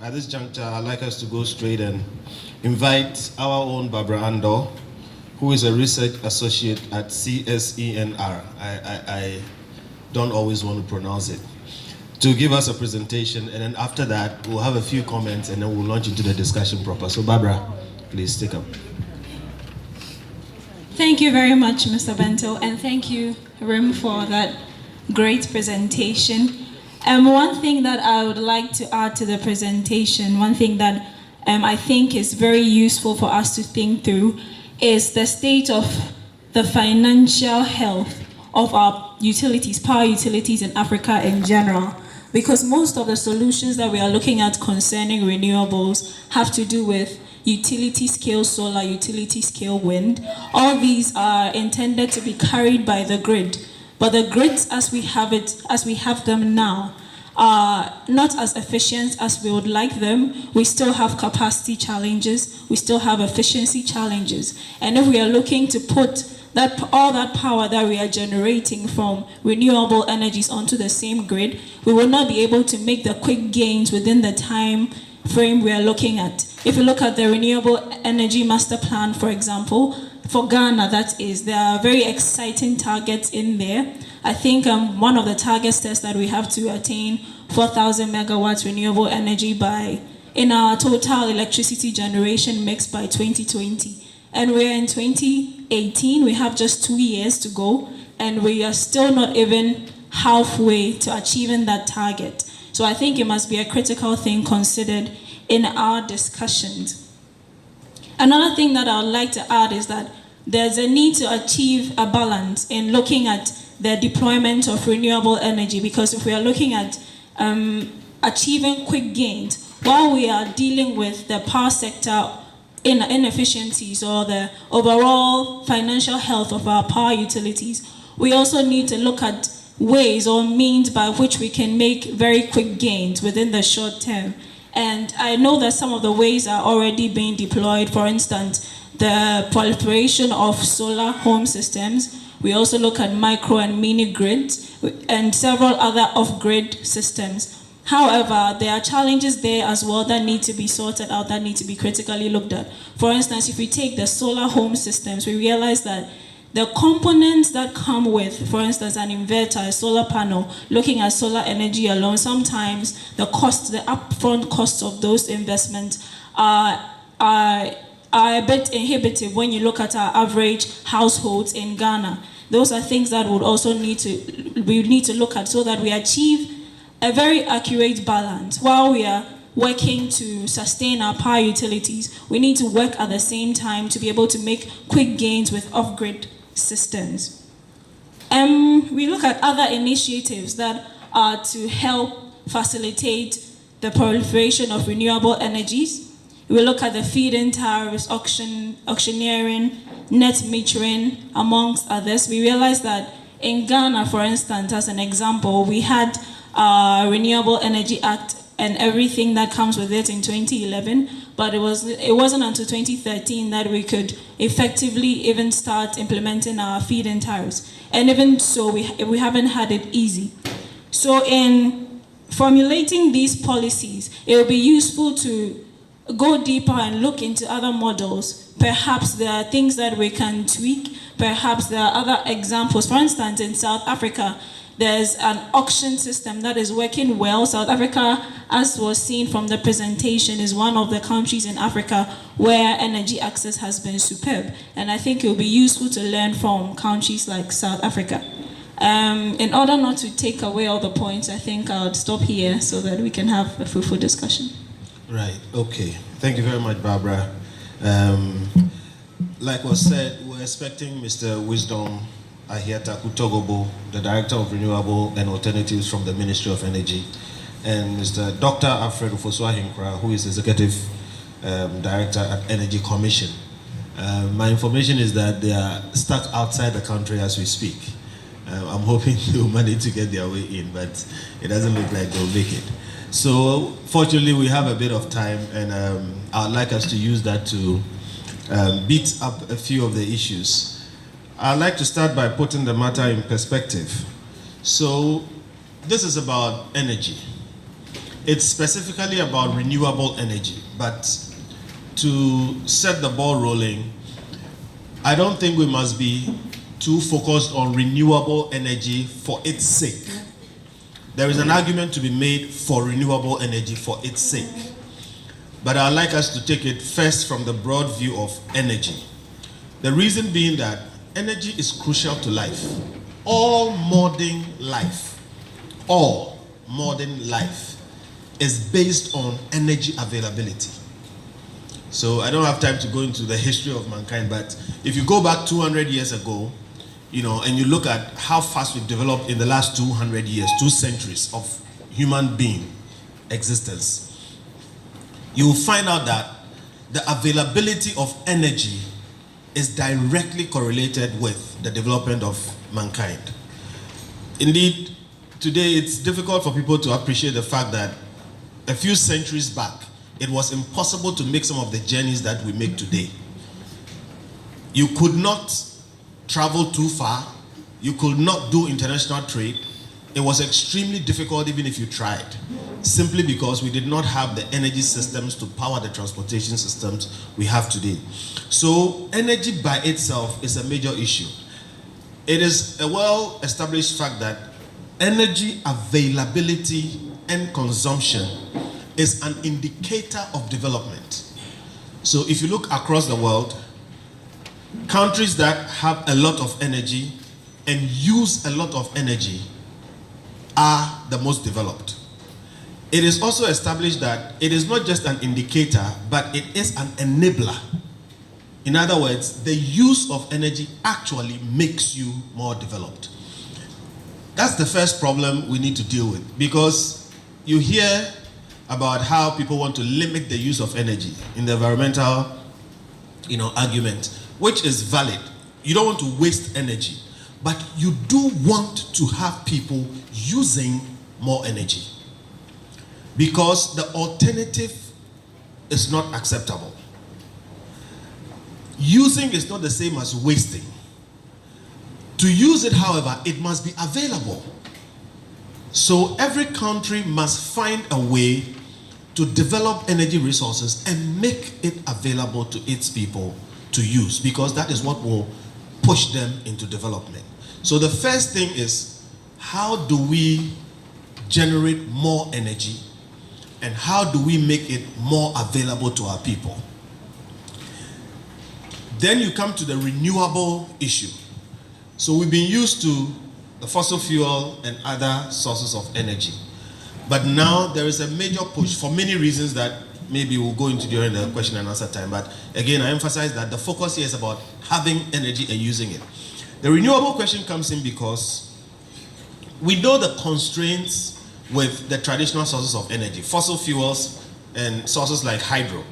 at this juncture, I'd like us to go straight and invite our own Barbara Andor, who is a research associate at CSENR. I don't always want to pronounce it, to give us a presentation, and then after that, we'll have a few comments, and then we'll launch into the discussion proper. So Barbara, please take up. Thank you very much, Mr. Bento, and thank you, Rim, for that great presentation. One thing that I would like to add to the presentation, one thing that I think is very useful for us to think through, is the state of the financial health of our utilities, power utilities in Africa in general. Because most of the solutions that we are looking at concerning renewables have to do with utility scale solar, utility scale wind. All these are intended to be carried by the grid. But the grids as we have them now are not as efficient as we would like them. We still have capacity challenges, we still have efficiency challenges. And if we are looking to put all that power that we are generating from renewable energies onto the same grid, we will not be able to make the quick gains within the time frame we are looking at. If you look at the Renewable Energy Master Plan, for example, for Ghana, that is, there are very exciting targets in there. I think one of the targets is that we have to attain 4,000 megawatts renewable energy in our total electricity generation mix by 2020. And we're in 2018, we have just 2 years to go, and we are still not even halfway to achieving that target. So I think it must be a critical thing considered in our discussions. Another thing that I would like to add is that there's a need to achieve a balance in looking at the deployment of renewable energy, because if we are looking at achieving quick gains, while we are dealing with the power sector inefficiencies or the overall financial health of our power utilities, we also need to look at ways or means by which we can make very quick gains within the short term. And I know that some of the ways are already being deployed. For instance, the proliferation of solar home systems. We also look at micro and mini grids and several other off-grid systems. However, there are challenges there as well that need to be sorted out, that need to be critically looked at. For instance, if we take the solar home systems, we realize that the components that come with, for instance, an inverter, a solar panel, looking at solar energy alone, sometimes the upfront costs of those investments are a bit inhibitive when you look at our average households in Ghana. Those are things that we need to look at so that we achieve a very accurate balance. While we are working to sustain our power utilities, we need to work at the same time to be able to make quick gains with off-grid systems. We look at other initiatives that are to help facilitate the proliferation of renewable energies. We look at the feed-in tariffs, auctioneering, net metering, amongst others. We realize that in Ghana, for instance, as an example, we had a Renewable Energy Act and everything that comes with it in 2011, but it wasn't until 2013 that we could effectively even start implementing our feed-in tariffs. And even so, we haven't had it easy. So in formulating these policies, it will be useful to go deeper and look into other models. Perhaps there are things that we can tweak. Perhaps there are other examples. For instance, in South Africa, there's an auction system that is working well. South Africa, as was seen from the presentation, is one of the countries in Africa where energy access has been superb. And I think it will be useful to learn from countries like South Africa. In order not to take away all the points, I think I'll stop here so that we can have a fruitful discussion. Right, okay. Thank you very much, Barbara. Like was said, we're expecting Mr. Wisdom Ahiata Kutogobo, the Director of Renewable and Alternatives from the Ministry of Energy, and Mr. Dr. Alfred Ufosua-Hinkra, who is Executive Director at Energy Commission. My information is that they are stuck outside the country as we speak. I'm hoping they'll manage to get their way in, but it doesn't look like they'll make it. So fortunately, we have a bit of time, and I'd like us to use that to beat up a few of the issues. I'd like to start by putting the matter in perspective. So this is about energy. It's specifically about renewable energy, but to set the ball rolling, I don't think we must be too focused on renewable energy for its sake. There is an argument to be made for renewable energy for its sake. But I'd like us to take it first from the broad view of energy. The reason being that energy is crucial to life. All modern life is based on energy availability. So I don't have time to go into the history of mankind, but if you go back 200 years ago, and you look at how fast we've developed in the last 200 years, 2 centuries of human being existence, you will find out that the availability of energy is directly correlated with the development of mankind. Indeed, today it's difficult for people to appreciate the fact that a few centuries back, it was impossible to make some of the journeys that we make today. You could not travel too far. You could not do international trade. It was extremely difficult even if you tried, simply because we did not have the energy systems to power the transportation systems we have today. So energy by itself is a major issue. It is a well-established fact that energy availability and consumption is an indicator of development. So if you look across the world, countries that have a lot of energy and use a lot of energy are the most developed. It is also established that it is not just an indicator, but it is an enabler. In other words, the use of energy actually makes you more developed. That's the first problem we need to deal with, because you hear about how people want to limit the use of energy in the environmental, argument, which is valid. You don't want to waste energy, but you do want to have people using more energy, because the alternative is not acceptable. Using is not the same as wasting. To use it, however, it must be available. So every country must find a way to develop energy resources and make it available to its people to use, because that is what will push them into development. So the first thing is, how do we generate more energy, and how do we make it more available to our people? Then you come to the renewable issue. So we've been used to the fossil fuel and other sources of energy. But now there is a major push for many reasons that maybe we'll go into during the question and answer time. But again, I emphasize that the focus here is about having energy and using it. The renewable question comes in because we know the constraints with the traditional sources of energy, fossil fuels and sources like hydro.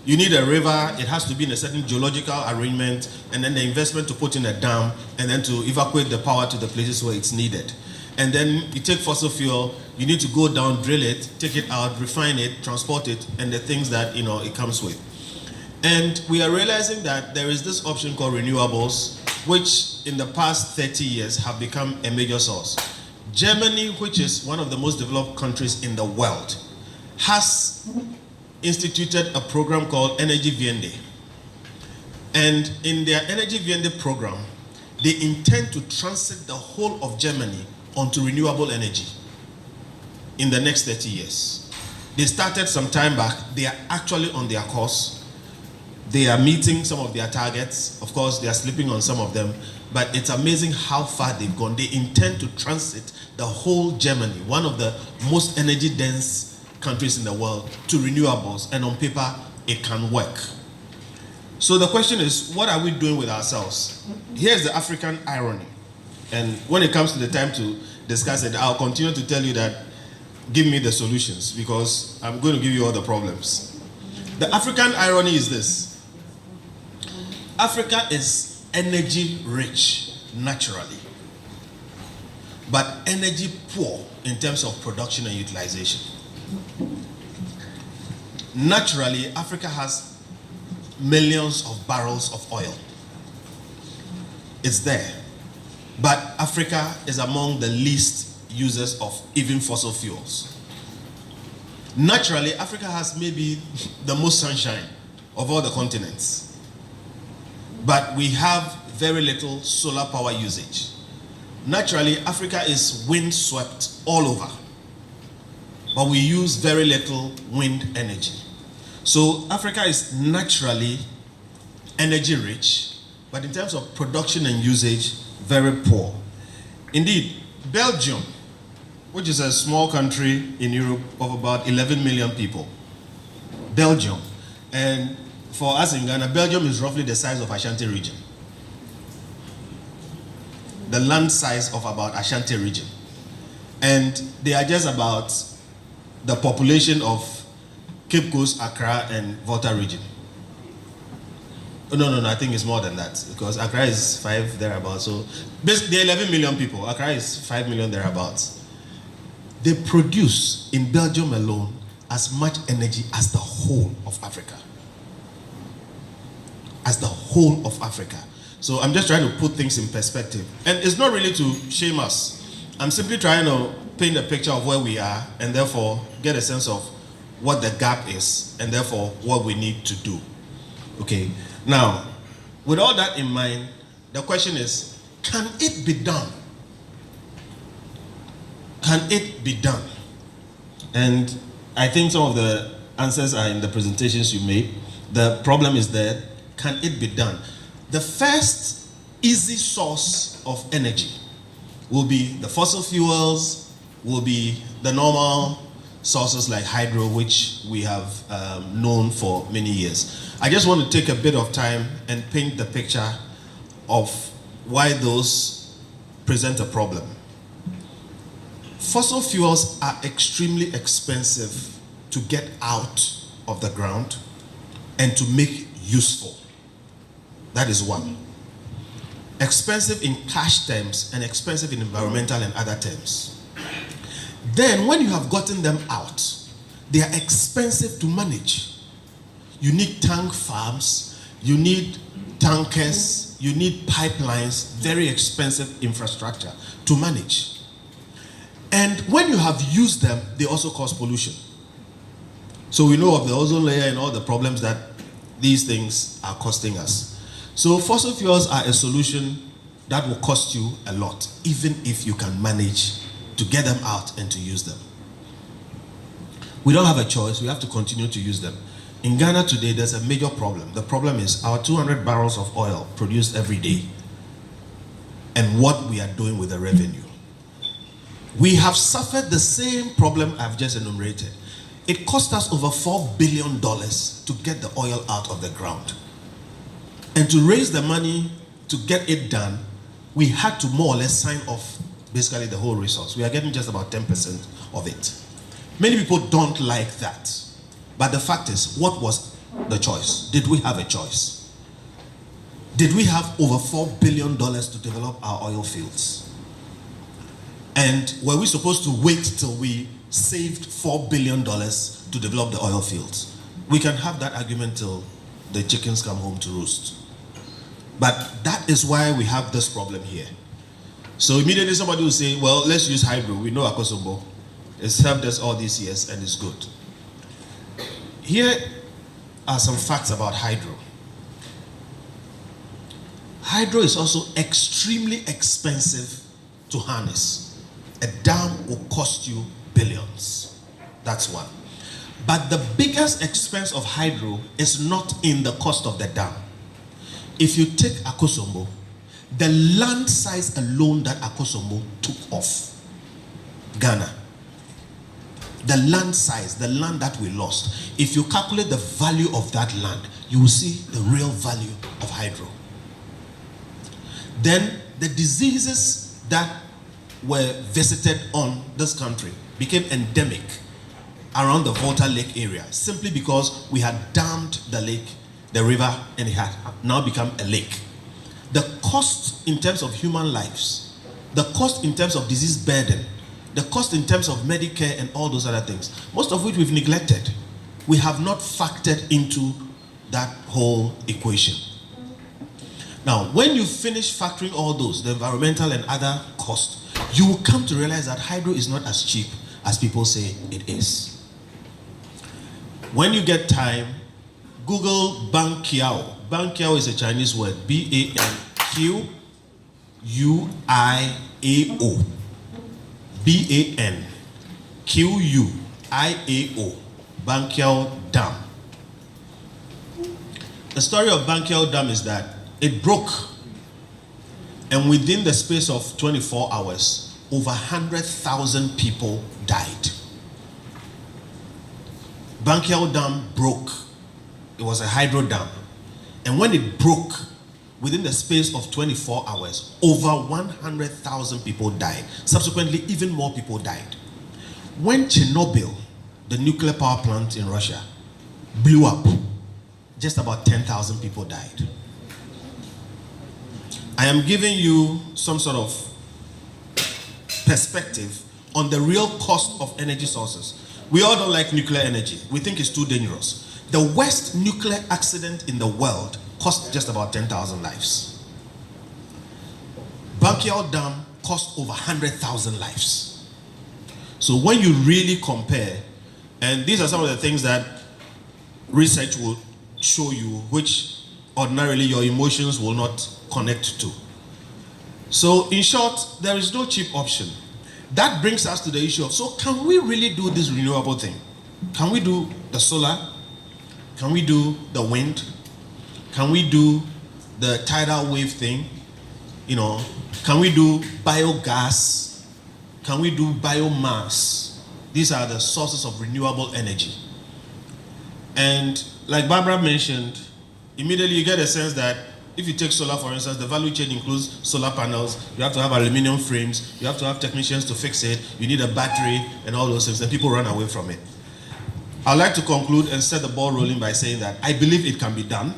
You need a river, it has to be in a certain geological arrangement, and then the investment to put in a dam, and then to evacuate the power to the places where it's needed. And then you take fossil fuel, you need to go down, drill it, take it out, refine it, transport it, and the things that it comes with. And we are realizing that there is this option called renewables, which in the past 30 years have become a major source. Germany, which is one of the most developed countries in the world, has instituted a program called Energy Wende. And in their Energy Wende program, they intend to transit the whole of Germany onto renewable energy in the next 30 years. They started some time back. They are actually on their course. They are meeting some of their targets. Of course, they are sleeping on some of them, but it's amazing how far they've gone. They intend to transit the whole Germany, one of the most energy dense countries in the world, to renewables, and on paper, it can work. So the question is, what are we doing with ourselves? Here's the African irony. And when it comes to the time to discuss it, I'll continue to tell you that, give me the solutions, because I'm going to give you all the problems. The African irony is this: Africa is energy rich naturally, but energy poor in terms of production and utilization. Naturally, Africa has millions of barrels of oil. It's there. But Africa is among the least users of even fossil fuels. Naturally, Africa has maybe the most sunshine of all the continents. But we have very little solar power usage. Naturally, Africa is wind-swept all over. But we use very little wind energy. So Africa is naturally energy rich, but in terms of production and usage, very poor. Indeed, Belgium, which is a small country in Europe of about 11 million people, Belgium, and for us in Ghana, Belgium is roughly the size of Ashanti region. The land size of about Ashanti region. And they are just about the population of Cape Coast, Accra, and Volta region. Oh, no, I think it's more than that, because Accra is 5 thereabouts. So basically 11 million people, Accra is 5 million thereabouts. They produce in Belgium alone as much energy as the whole of Africa. As the whole of Africa. So I'm just trying to put things in perspective. And it's not really to shame us. I'm simply trying to paint a picture of where we are and therefore get a sense of what the gap is and therefore what we need to do. Okay. Now, with all that in mind, the question is, can it be done? Can it be done? And I think some of the answers are in the presentations you made. The problem is there, can it be done? The first easy source of energy will be the fossil fuels, will be the normal sources like hydro, which we have known for many years. I just want to take a bit of time and paint the picture of why those present a problem. Fossil fuels are extremely expensive to get out of the ground and to make useful. That is one. Expensive in cash terms and expensive in environmental and other terms. Then when you have gotten them out, they are expensive to manage. You need tank farms, you need tankers, you need pipelines, very expensive infrastructure to manage. And when you have used them, they also cause pollution. So we know of the ozone layer and all the problems that these things are costing us. So fossil fuels are a solution that will cost you a lot, even if you can manage to get them out and to use them. We don't have a choice, we have to continue to use them. In Ghana today, there's a major problem. The problem is our 200 barrels of oil produced every day and what we are doing with the revenue. We have suffered the same problem I've just enumerated. It cost us over $4 billion to get the oil out of the ground. And to raise the money to get it done, we had to more or less sign off basically the whole resource. We are getting just about 10% of it. Many people don't like that. But the fact is, what was the choice? Did we have a choice? Did we have over $4 billion to develop our oil fields? And were we supposed to wait till we saved $4 billion to develop the oil fields? We can have that argument till the chickens come home to roost. But that is why we have this problem here. So immediately somebody will say, well, let's use hydro. We know Akosombo. It's helped us all these years and it's good. Here are some facts about hydro. Hydro is also extremely expensive to harness. A dam will cost you billions. That's one. But the biggest expense of hydro is not in the cost of the dam. If you take Akosombo, the land size alone that Akosombo took off Ghana, the land size, the land that we lost, if you calculate the value of that land, you will see the real value of hydro. Then the diseases that were visited on this country became endemic around the Volta Lake area simply because we had dammed the lake, the river, and it had now become a lake. The cost in terms of human lives, the cost in terms of disease burden, the cost in terms of Medicare and all those other things, most of which we've neglected. We have not factored into that whole equation. Now, when you finish factoring all those, the environmental and other costs, you will come to realize that hydro is not as cheap as people say it is. When you get time, Google Banqiao. Banqiao is a Chinese word, B-A-N-Q-U-I-A-O. B-A-N-Q-U-I-A-O. Banqiao Dam. The story of Banqiao Dam is that it broke, and within the space of 24 hours, over 100,000 people died. Banqiao Dam broke. It was a hydro dam. And when it broke, within the space of 24 hours, over 100,000 people died. Subsequently, even more people died. When Chernobyl, the nuclear power plant in Russia, blew up, just about 10,000 people died. I am giving you some sort of perspective on the real cost of energy sources. We all don't like nuclear energy. We think it's too dangerous. The worst nuclear accident in the world cost just about 10,000 lives. Banqiao Dam cost over 100,000 lives. So when you really compare, and these are some of the things that research will show you, which ordinarily your emotions will not connect to. So in short, there is no cheap option. That brings us to the issue of, so can we really do this renewable thing? Can we do the solar? Can we do the wind? Can we do the tidal wave thing? You know, can we do biogas? Can we do biomass? These are the sources of renewable energy. And like Barbara mentioned, immediately you get a sense that if you take solar, for instance, the value chain includes solar panels. You have to have aluminum frames. You have to have technicians to fix it. You need a battery and all those things, and people run away from it. I'd like to conclude and set the ball rolling by saying that I believe it can be done.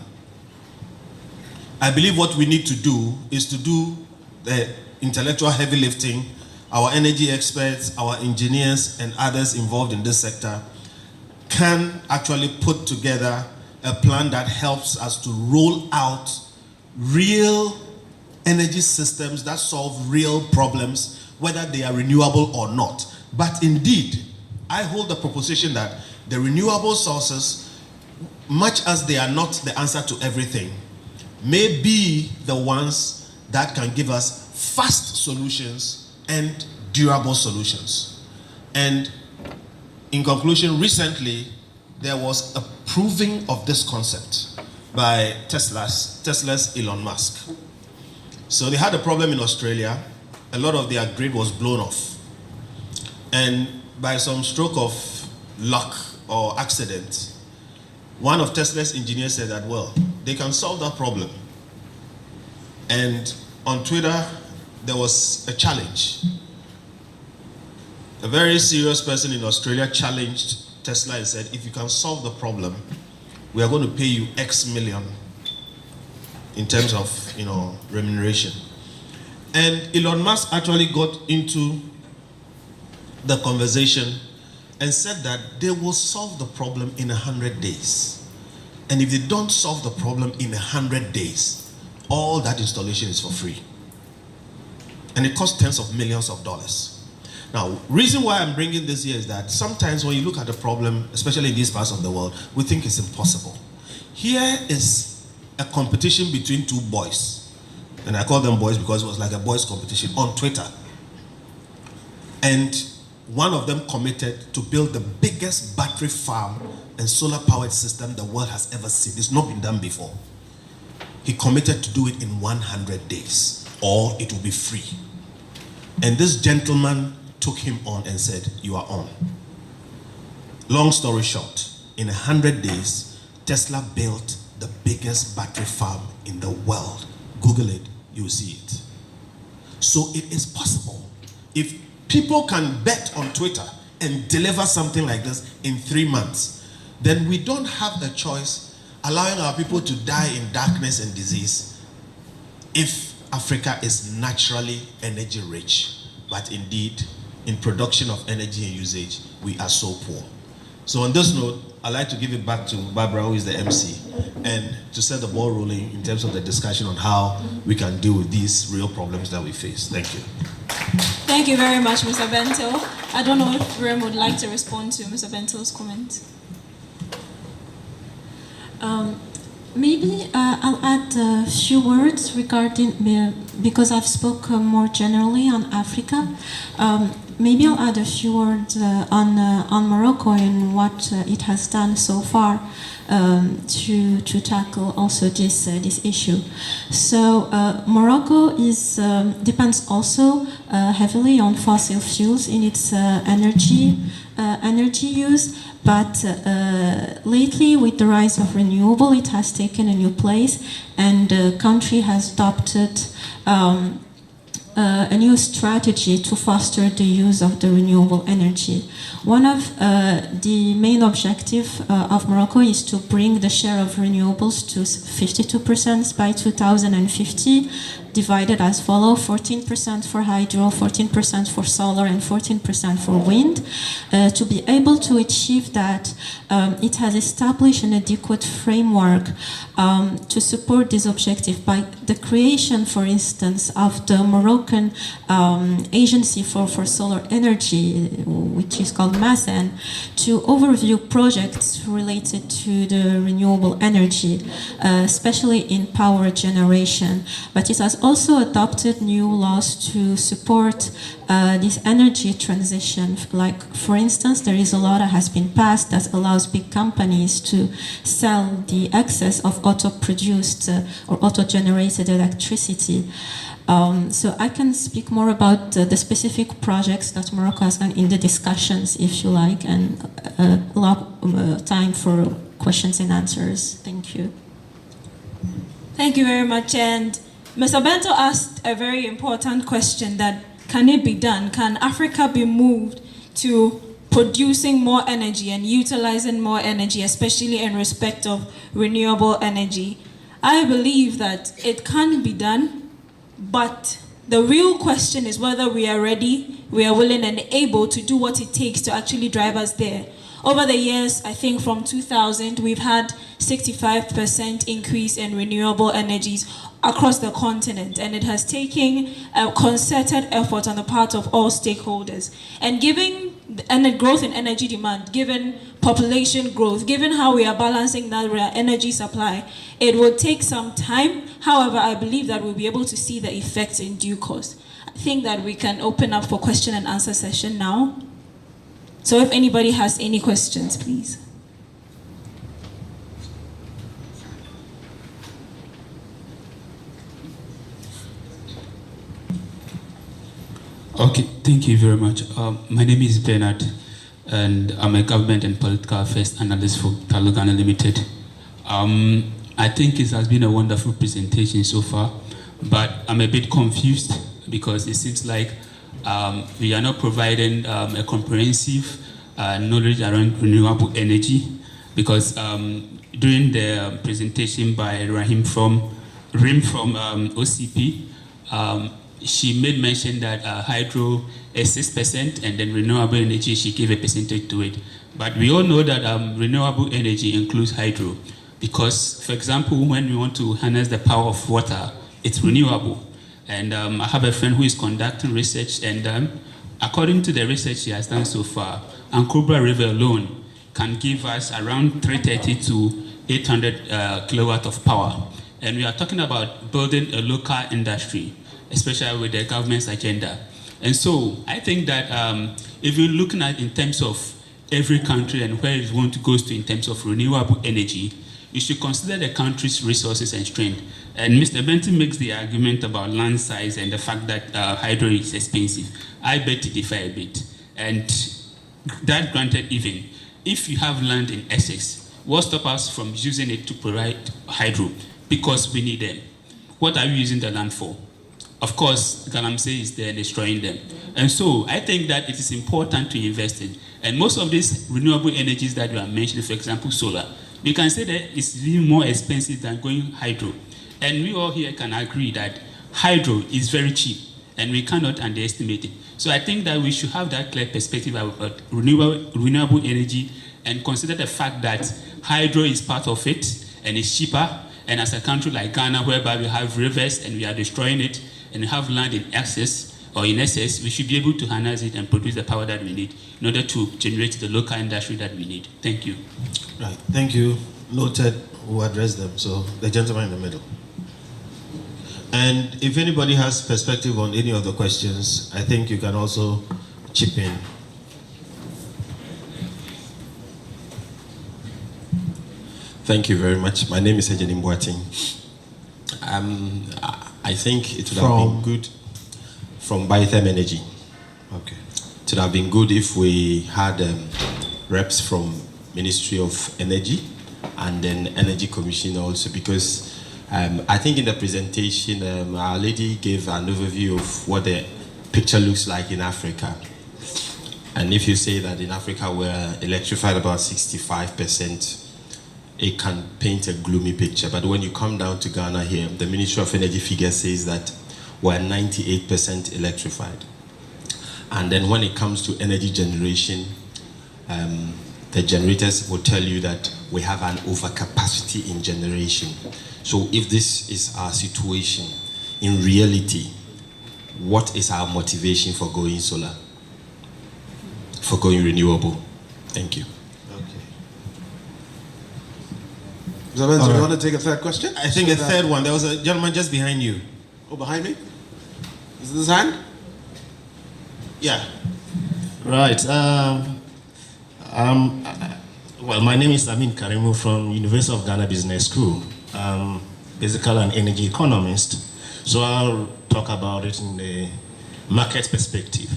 I believe what we need to do is to do the intellectual heavy lifting. Our energy experts, our engineers, and others involved in this sector can actually put together a plan that helps us to roll out real energy systems that solve real problems, whether they are renewable or not. But indeed, I hold the proposition that the renewable sources, much as they are not the answer to everything, may be the ones that can give us fast solutions and durable solutions. And in conclusion, recently, there was a proving of this concept by Tesla's Elon Musk. So they had a problem in Australia. A lot of their grid was blown off. And by some stroke of luck or accident, one of Tesla's engineers said that, well, they can solve that problem. And on Twitter, there was a challenge. A very serious person in Australia challenged Tesla and said, if you can solve the problem, we are going to pay you X million in terms of, remuneration. And Elon Musk actually got into the conversation and said that they will solve the problem in 100 days. And if they don't solve the problem in 100 days, all that installation is for free. And it costs tens of millions of dollars. Now, reason why I'm bringing this here is that sometimes when you look at a problem, especially in these parts of the world, we think it's impossible. Here is a competition between two boys. And I call them boys because it was like a boys' competition on Twitter. And one of them committed to build the biggest battery farm and solar-powered system the world has ever seen. It's not been done before. He committed to do it in 100 days, or it will be free. And this gentleman took him on and said, you are on. Long story short, in 100 days, Tesla built the biggest battery farm in the world. Google it, you'll see it. So it is possible. If people can bet on Twitter and deliver something like this in 3 months, then we don't have a choice allowing our people to die in darkness and disease if Africa is naturally energy rich. But indeed, in production of energy and usage, we are so poor. So on this note, I'd like to give it back to Barbara, who is the MC, and to set the ball rolling in terms of the discussion on how we can deal with these real problems that we face. Thank you. Thank you very much, Mr. Bento. I don't know if Rem would like to respond to Mr. Bento's comment. Maybe I'll add a few words regarding, because I've spoken more generally on Africa. Maybe I'll add a few words on Morocco and what it has done so far to tackle also this issue. So Morocco depends also heavily on fossil fuels in its energy use. But lately, with the rise of renewable, it has taken a new place, and the country has adopted a new strategy to foster the use of the renewable energy. One of the main objectives of Morocco is to bring the share of renewables to 52% by 2050, divided as follows: 14% for hydro, 14% for solar, and 14% for wind. To be able to achieve that, it has established an adequate framework to support this objective by the creation, for instance, of the Moroccan Agency for Solar Energy, which is called MASEN, to overview projects related to the renewable energy, especially in power generation. But it has also adopted new laws to support this energy transition. Like, for instance, there is a law that has been passed that allows big companies to sell the excess of auto-produced or auto-generated electricity. So I can speak more about the specific projects that Morocco has done in the discussions, if you like, and allow time for questions and answers. Thank you. Thank you very much. And Mr. Bento asked a very important question, that can it be done? Can Africa be moved to producing more energy and utilizing more energy, especially in respect of renewable energy? I believe that it can be done, but the real question is whether we are ready, we are willing and able to do what it takes to actually drive us there. Over the years, I think from 2000, we've had 65% increase in renewable energies across the continent, and it has taken a concerted effort on the part of all stakeholders. And given growth in energy demand, given population growth, given how we are balancing that energy supply, it will take some time. However, I believe that we'll be able to see the effects in due course. I think that we can open up for question and answer session now. So if anybody has any questions, please. Okay, thank you very much. My name is Bernard, and I'm a government and political affairs analyst for Talugana Limited. I think it has been a wonderful presentation so far, but I'm a bit confused because it seems like we are not providing a comprehensive knowledge around renewable energy, because during the presentation by Rim from OCP, she made mention that hydro is 6%, and then renewable energy, she gave a percentage to it. But we all know that renewable energy includes hydro, because, for example, when we want to harness the power of water, it's renewable. And I have a friend who is conducting research, and according to the research she has done so far, Ankobra River alone can give us around 330 to 800 kilowatt of power. And we are talking about building a local industry, especially with the government's agenda. And so I think that if you're looking at in terms of every country and where it want to go to in terms of renewable energy, you should consider the country's resources and strength. And Mr. Benton makes the argument about land size and the fact that hydro is expensive. I bet to differ a bit. And that granted, even if you have land in Essex, what stops us from using it to provide hydro? Because we need them. What are we using the land for? Of course, Galamsey is there destroying them. And so I think that it is important to invest in. And most of these renewable energies that you are mentioning, for example, solar, we can say that it's even more expensive than going hydro. And we all here can agree that hydro is very cheap, and we cannot underestimate it. So I think that we should have that clear perspective about renewable energy and consider the fact that hydro is part of it and it's cheaper. And as a country like Ghana, whereby we have rivers and we are destroying it, and we have land in excess, we should be able to harness it and produce the power that we need in order to generate the local industry that we need. Thank you. Right, thank you. Noted, who addressed them. So the gentleman in the middle. And if anybody has perspective on any of the questions, I think you can also chip in. Thank you very much. My name is Ejenim Boating. I think it would have been good from Biotherm Energy. Okay. It would have been good if we had reps from Ministry of Energy and then Energy Commission also, because I think in the presentation, our lady gave an overview of what the picture looks like in Africa. And if you say that in Africa we're electrified about 65%, it can paint a gloomy picture. But when you come down to Ghana here, the Ministry of Energy figure says that we're 98% electrified. And then when it comes to energy generation, the generators will tell you that we have an overcapacity in generation. So if this is our situation, in reality, what is our motivation for going solar? For going renewable? Thank you. Mr. Benson, you want to take a third question? I think a third one. There was a gentleman just behind you. Oh, behind me? Is it this hand? Yeah. Right. Well, my name is Amin Karimu from University of Ghana Business School. Basically an energy economist. So I'll talk about it in the market perspective.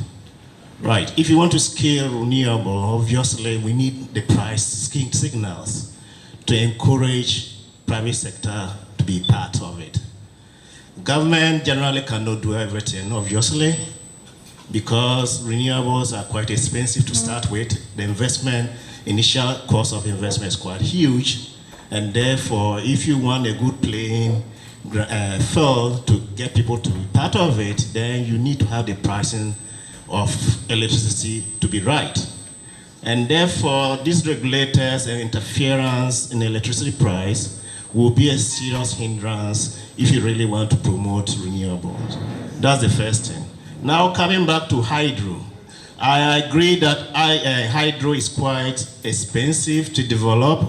Right. If you want to scale renewable, obviously we need the price signals to encourage private sector to be part of it. Government generally cannot do everything, obviously, because renewables are quite expensive to start with. The initial cost of investment is quite huge, and therefore, if you want a good playing field to get people to be part of it, then you need to have the pricing of electricity to be right. And therefore, these regulators and interference in the electricity price will be a serious hindrance if you really want to promote renewables. That's the first thing. Now, coming back to hydro, I agree that hydro is quite expensive to develop,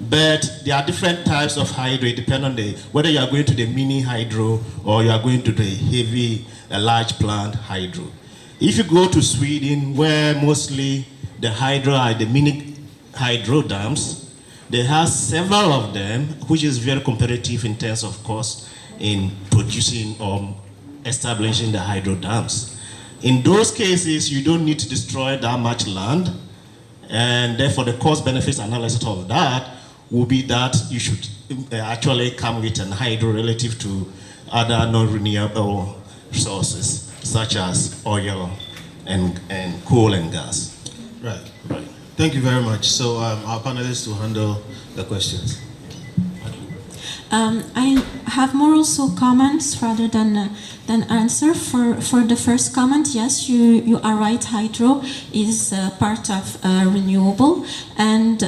but there are different types of hydro. It depends on whether you are going to the mini hydro or you are going to the heavy, large plant hydro. If you go to Sweden, where mostly the hydro are the mini hydro dams, they have several of them, which is very competitive in terms of cost in producing or establishing the hydro dams. In those cases, you don't need to destroy that much land, and therefore the cost benefits analysis of that will be that you should actually come with an hydro relative to other non-renewable sources, such as oil and coal and gas. Right. Thank you very much. So our panelists will handle the questions. I have more also comments rather than answer. For the first comment, yes, you are right. Hydro is part of renewable, and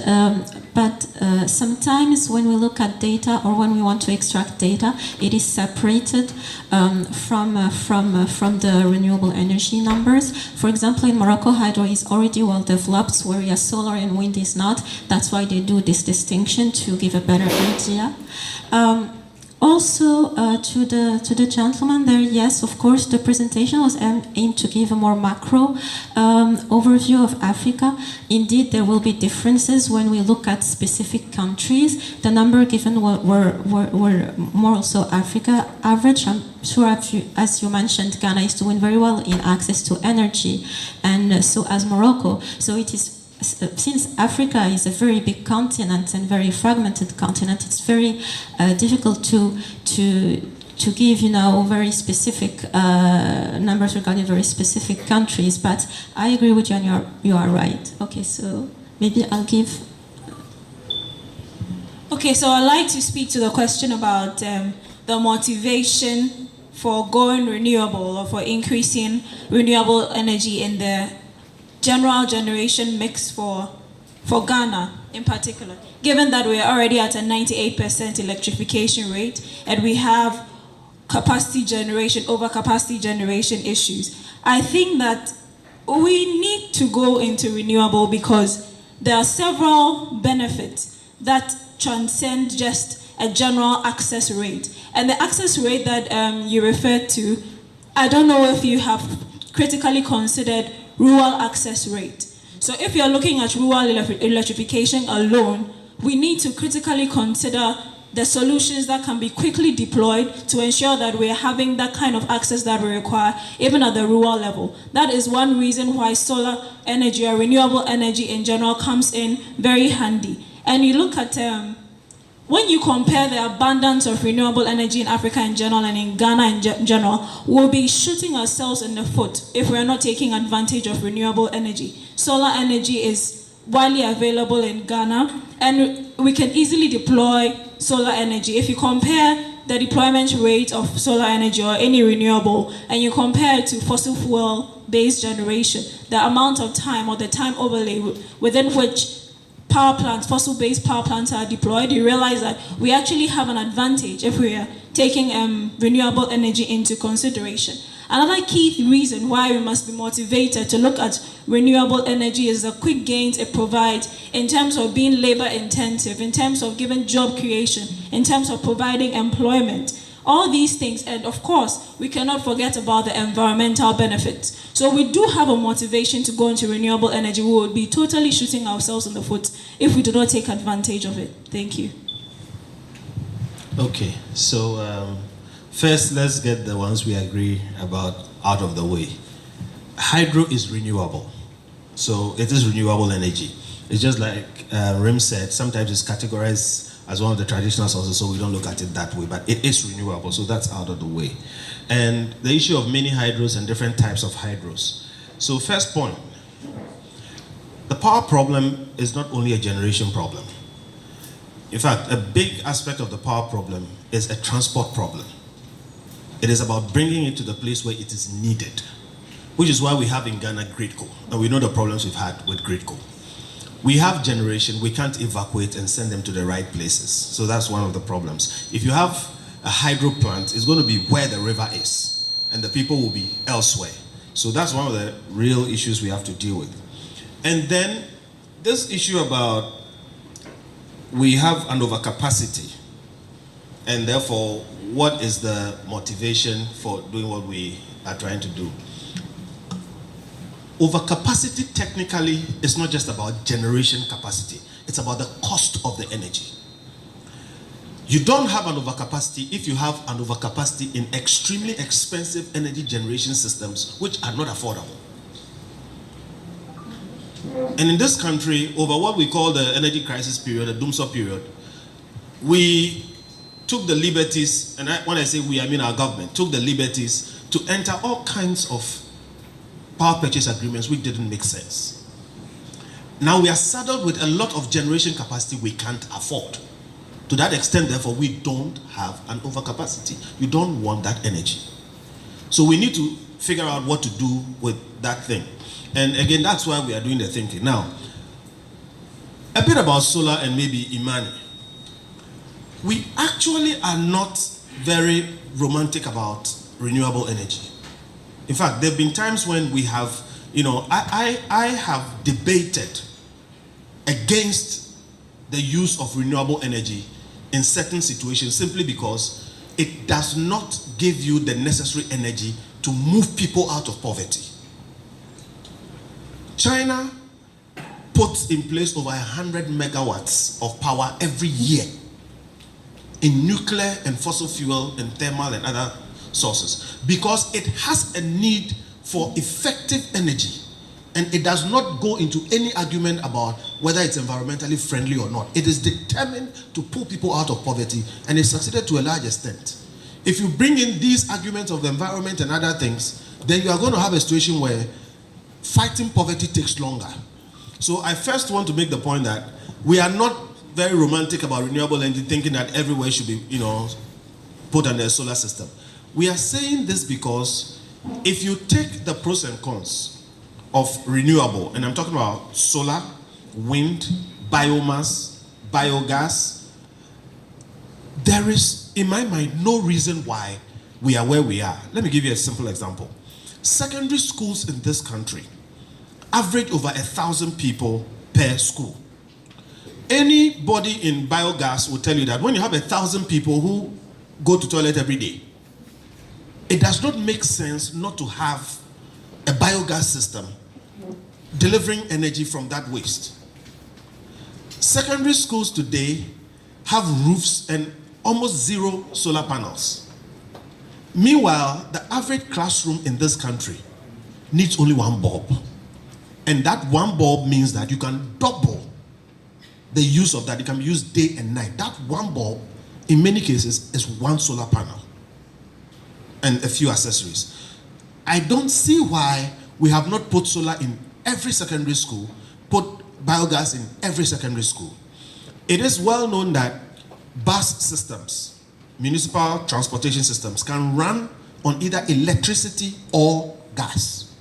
but sometimes when we look at data or when we want to extract data, it is separated from the renewable energy numbers. For example, in Morocco, hydro is already well developed, whereas solar and wind is not. That's why they do this distinction to give a better idea. Also, to the gentleman there, yes, of course, the presentation was aimed to give a more macro overview of Africa. Indeed, there will be differences when we look at specific countries. The number given were more also Africa average. I'm sure, as you mentioned, Ghana is doing very well in access to energy, and so as Morocco. So it is. Since Africa is a very big continent and very fragmented continent, it's very difficult to give, very specific numbers regarding very specific countries. But I agree with you, and you are right. Okay, so maybe I'll give. Okay, so I'd like to speak to the question about the motivation for going renewable or for increasing renewable energy in the general generation mix for Ghana in particular, given that we're already at a 98% electrification rate and we have overcapacity generation issues. I think that we need to go into renewable because there are several benefits that transcend just a general access rate. And the access rate that you referred to, I don't know if you have critically considered rural access rate. So if you're looking at rural electrification alone, we need to critically consider the solutions that can be quickly deployed to ensure that we're having that kind of access that we require, even at the rural level. That is one reason why solar energy or renewable energy in general comes in very handy. And you look at, when you compare the abundance of renewable energy in Africa in general and in Ghana in general, we'll be shooting ourselves in the foot if we're not taking advantage of renewable energy. Solar energy is widely available in Ghana, and we can easily deploy solar energy. If you compare the deployment rate of solar energy or any renewable, and you compare it to fossil fuel-based generation, the amount of time or the time overlay within which power plants, fossil-based power plants are deployed, you realize that we actually have an advantage if we are taking renewable energy into consideration. Another key reason why we must be motivated to look at renewable energy is the quick gains it provides in terms of being labor intensive, in terms of giving job creation, in terms of providing employment. All these things, and of course, we cannot forget about the environmental benefits. So we do have a motivation to go into renewable energy. We would be totally shooting ourselves in the foot if we do not take advantage of it. Thank you. Okay, so first let's get the ones we agree about out of the way. Hydro is renewable, so it is renewable energy. It's just like Rim said, sometimes it's categorized as one of the traditional sources, so we don't look at it that way, but it is renewable, so that's out of the way. And the issue of mini hydros and different types of hydros. So first point, the power problem is not only a generation problem. In fact, a big aspect of the power problem is a transport problem. It is about bringing it to the place where it is needed, which is why we have in Ghana grid coal, and we know the problems we've had with grid coal. We have generation, we can't evacuate and send them to the right places. So that's one of the problems. If you have a hydro plant, it's going to be where the river is, and the people will be elsewhere. So that's one of the real issues we have to deal with. And then this issue about we have an overcapacity, and therefore, what is the motivation for doing what we are trying to do? Overcapacity technically is not just about generation capacity, it's about the cost of the energy. You don't have an overcapacity if you have an overcapacity in extremely expensive energy generation systems which are not affordable. And in this country, over what we call the energy crisis period, the doomsday period, we took the liberties, and when I say we, I mean our government, took the liberties to enter all kinds of power purchase agreements which didn't make sense. Now we are saddled with a lot of generation capacity we can't afford. To that extent, therefore, we don't have an overcapacity. You don't want that energy. So we need to figure out what to do with that thing. And again, that's why we are doing the thinking. Now, a bit about solar and maybe IMANI. We actually are not very romantic about renewable energy. In fact, there have been times when we have, I have debated against the use of renewable energy in certain situations simply because it does not give you the necessary energy to move people out of poverty. China puts in place over 100 megawatts of power every year in nuclear and fossil fuel and thermal and other sources because it has a need for effective energy, and it does not go into any argument about whether it's environmentally friendly or not. It is determined to pull people out of poverty, and it succeeded to a large extent. If you bring in these arguments of the environment and other things, then you are going to have a situation where fighting poverty takes longer. So I first want to make the point that we are not very romantic about renewable energy, thinking that everywhere should be, put under a solar system. We are saying this because if you take the pros and cons of renewable, and I'm talking about solar, wind, biomass, biogas, there is, in my mind, no reason why we are where we are. Let me give you a simple example. Secondary schools in this country average over 1,000 people per school. Anybody in biogas will tell you that when you have 1,000 people who go to toilet every day, it does not make sense not to have a biogas system delivering energy from that waste. Secondary schools today have roofs and almost zero solar panels. Meanwhile, the average classroom in this country needs only one bulb. And that one bulb means that you can double the use of that. It can be used day and night. That one bulb, in many cases, is one solar panel and a few accessories. I don't see why we have not put solar in every secondary school, put biogas in every secondary school. It is well known that bus systems, municipal transportation systems, can run on either electricity or gas.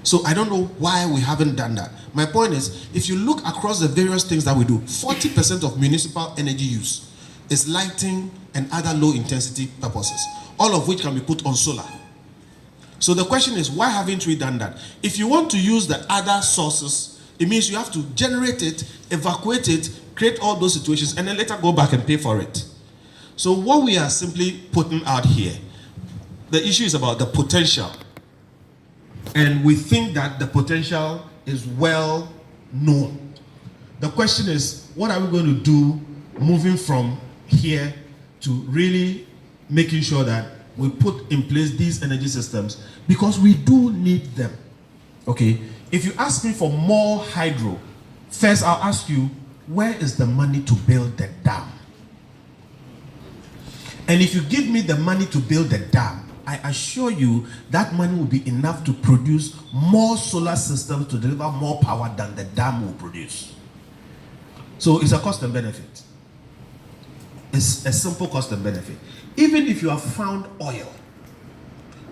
So I don't know why we haven't done that. My point is, if you look across the various things that we do, 40% of municipal energy use is lighting and other low intensity purposes, all of which can be put on solar. So the question is, why haven't we done that? If you want to use the other sources, it means you have to generate it, evacuate it, create all those situations, and then later go back and pay for it. So what we are simply putting out here, the issue is about the potential. And we think that the potential is well known. The question is, what are we going to do moving from here to really making sure that we put in place these energy systems, because we do need them. Okay, if you ask me for more hydro, first I'll ask you, where is the money to build the dam? And if you give me the money to build the dam, I assure you that money will be enough to produce more solar systems to deliver more power than the dam will produce. So it's a cost and benefit. It's a simple cost and benefit. Even if you have found oil,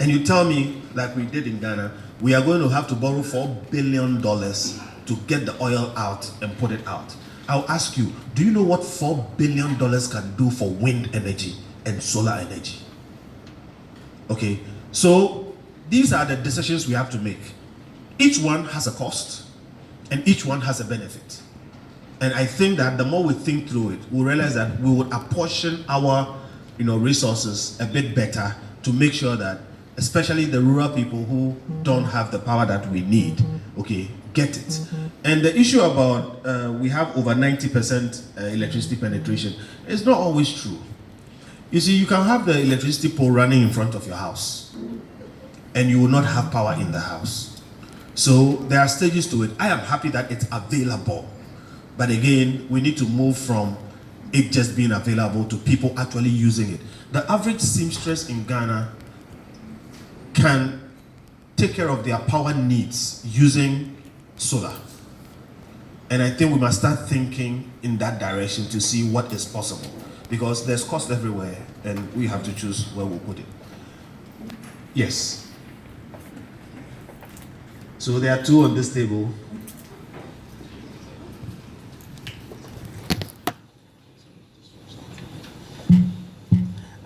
and you tell me, like we did in Ghana, we are going to have to borrow $4 billion to get the oil out and put it out. I'll ask you, do you know what $4 billion can do for wind energy and solar energy? Okay, so these are the decisions we have to make. Each one has a cost, and each one has a benefit. And I think that the more we think through it, we'll realize that we would apportion our resources a bit better to make sure that, especially the rural people who don't have the power that we need, okay, get it. And the issue about we have over 90% electricity penetration is not always true. You see, you can have the electricity pole running in front of your house, and you will not have power in the house. So there are stages to it. I am happy that it's available. But again, we need to move from it just being available to people actually using it. The average seamstress in Ghana can take care of their power needs using solar. And I think we must start thinking in that direction to see what is possible. Because there's cost everywhere, and we have to choose where we'll put it. Yes. So there are two on this table.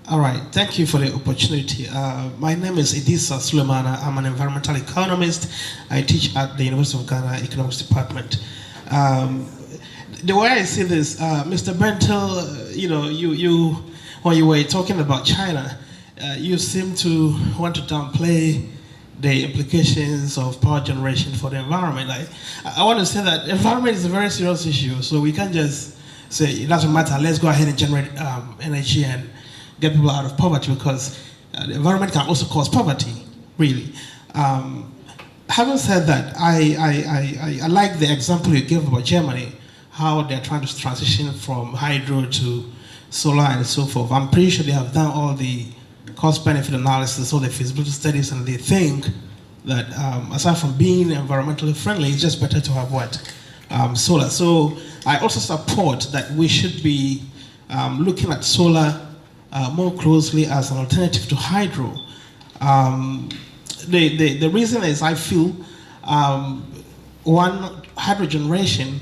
All right, thank you for the opportunity. My name is Idisa Sulemana. I'm an environmental economist. I teach at the University of Ghana Economics Department. The way I see this, Mr. Bentel, you when you were talking about China, you seem to want to downplay the implications of power generation for the environment. I want to say that environment is a very serious issue, so we can't just say it doesn't matter, let's go ahead and generate energy and get people out of poverty, because the environment can also cause poverty, really. Having said that, I like the example you gave about Germany, how they're trying to transition from hydro to solar and so forth. I'm pretty sure they have done all the cost-benefit analysis, all the feasibility studies, and they think that aside from being environmentally friendly, it's just better to have what? Solar. So I also support that we should be looking at solar more closely as an alternative to hydro. The reason is I feel one, hydro generation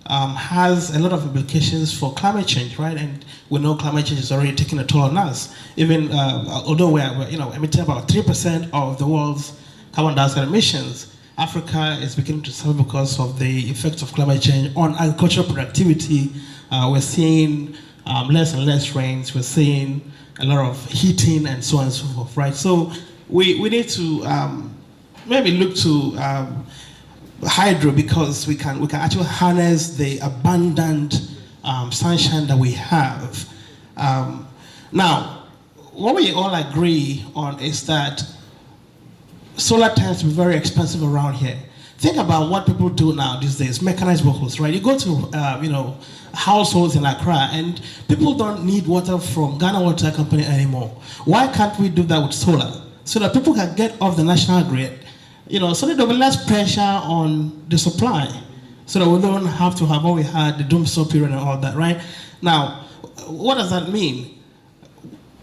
has a lot of implications for climate change, right? And we know climate change is already taking a toll on us. Even although we're emitting about 3% of the world's carbon dioxide emissions, Africa is beginning to suffer because of the effects of climate change on agricultural productivity. We're seeing less and less rains. We're seeing a lot of heating and so on and so forth, right? So we need to maybe look to hydro, because we can actually harness the abundant sunshine that we have. Now, what we all agree on is that solar tends to be very expensive around here. Think about what people do now these days, mechanized vehicles, right? You go to households in Accra, and people don't need water from Ghana Water Company anymore. Why can't we do that with solar? So that people can get off the national grid, so that there will be less pressure on the supply, so that we don't have to have what we had, the doomsday period and all that, right? Now, what does that mean?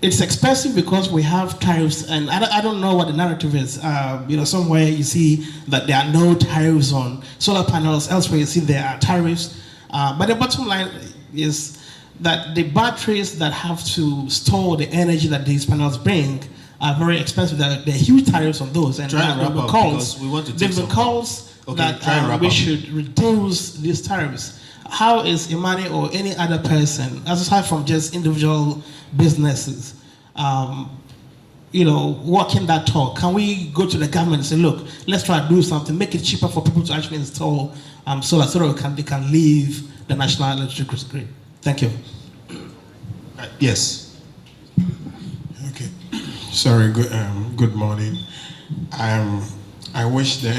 It's expensive because we have tariffs, and I don't know what the narrative is. Somewhere you see that there are no tariffs on solar panels, elsewhere you see there are tariffs. But the bottom line is that the batteries that have to store the energy that these panels bring are very expensive. There are huge tariffs on those, and Try and wrap up, because we want to take some calls that we should reduce these tariffs. How is IMANI or any other person, aside from just individual businesses, walking that talk? Can we go to the government and say, look, let's try to do something, make it cheaper for people to actually install solar, so that they can leave the national electric grid? Thank you. Yes. Okay. Sorry. Good morning. I wish the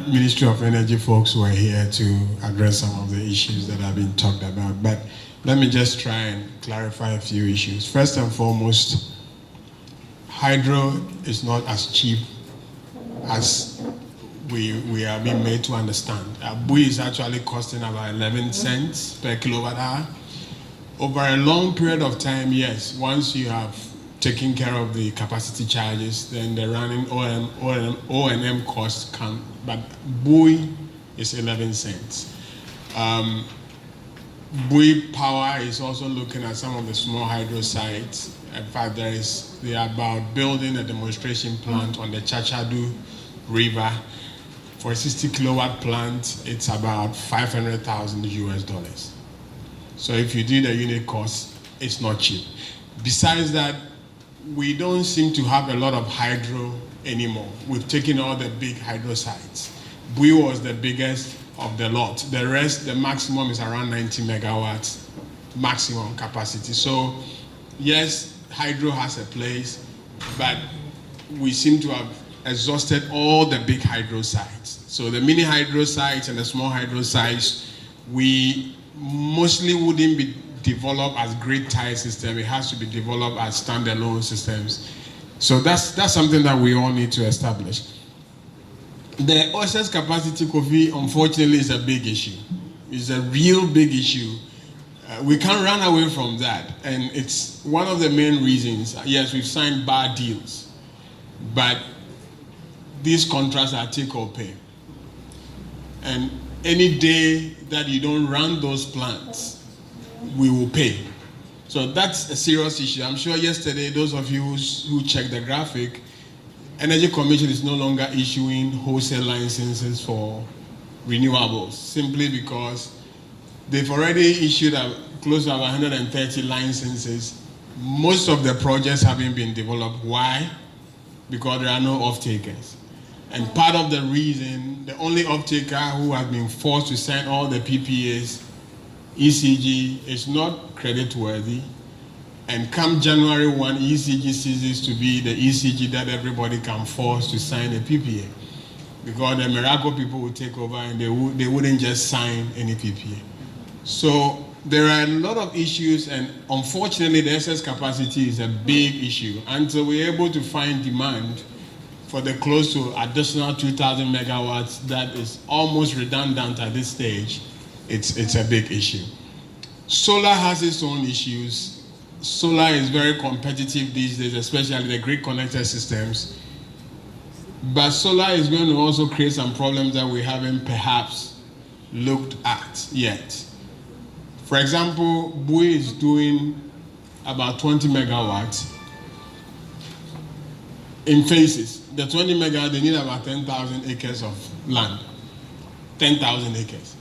Ministry of Energy folks were here to address some of the issues that have been talked about. But let me just try and clarify a few issues. First and foremost, hydro is not as cheap as we are being made to understand. Bui is actually costing about 11 cents per kilowatt hour. Over a long period of time, yes, once you have taken care of the capacity charges, then the running O&M costs come, but Bui is 11 cents. Bui Power is also looking at some of the small hydro sites. In fact, they are about building a demonstration plant on the Chachadu River. For a 60 kilowatt plant, it's about 500,000 US dollars. So if you do the unit cost, it's not cheap. Besides that, we don't seem to have a lot of hydro anymore. We've taken all the big hydro sites. Bui was the biggest of the lot. The rest, the maximum is around 90 megawatts maximum capacity. So yes, hydro has a place, but we seem to have exhausted all the big hydro sites. So the mini hydro sites and the small hydro sites, we mostly wouldn't be developed as grid-tied system. It has to be developed as standalone systems. So that's something that we all need to establish. The excess capacity, Kofi, unfortunately, is a big issue. It's a real big issue. We can't run away from that. And it's one of the main reasons. Yes, we've signed bad deals, but these contracts are take or pay. And any day that you don't run those plants, we will pay. So that's a serious issue. I'm sure yesterday, those of you who checked the graphic, Energy Commission is no longer issuing wholesale licenses for renewables, simply because they've already issued close to 130 licenses. Most of the projects haven't been developed. Why? Because there are no off-takers. And part of the reason, the only off-taker who has been forced to sign all the PPAs, ECG, is not creditworthy. And come January 1, ECG ceases to be the ECG that everybody can force to sign a PPA. Because the Miracle people will take over and they wouldn't just sign any PPA. So there are a lot of issues, and unfortunately the excess capacity is a big issue. Until we're able to find demand for the close to additional 2,000 megawatts that is almost redundant at this stage, it's a big issue. Solar has its own issues. Solar is very competitive these days, especially the grid-connected systems. But solar is going to also create some problems that we haven't perhaps looked at yet. For example, Bui is doing about 20 megawatts in phases. the 20 megawatts, they need about 10,000 acres of land. 10,000 acres.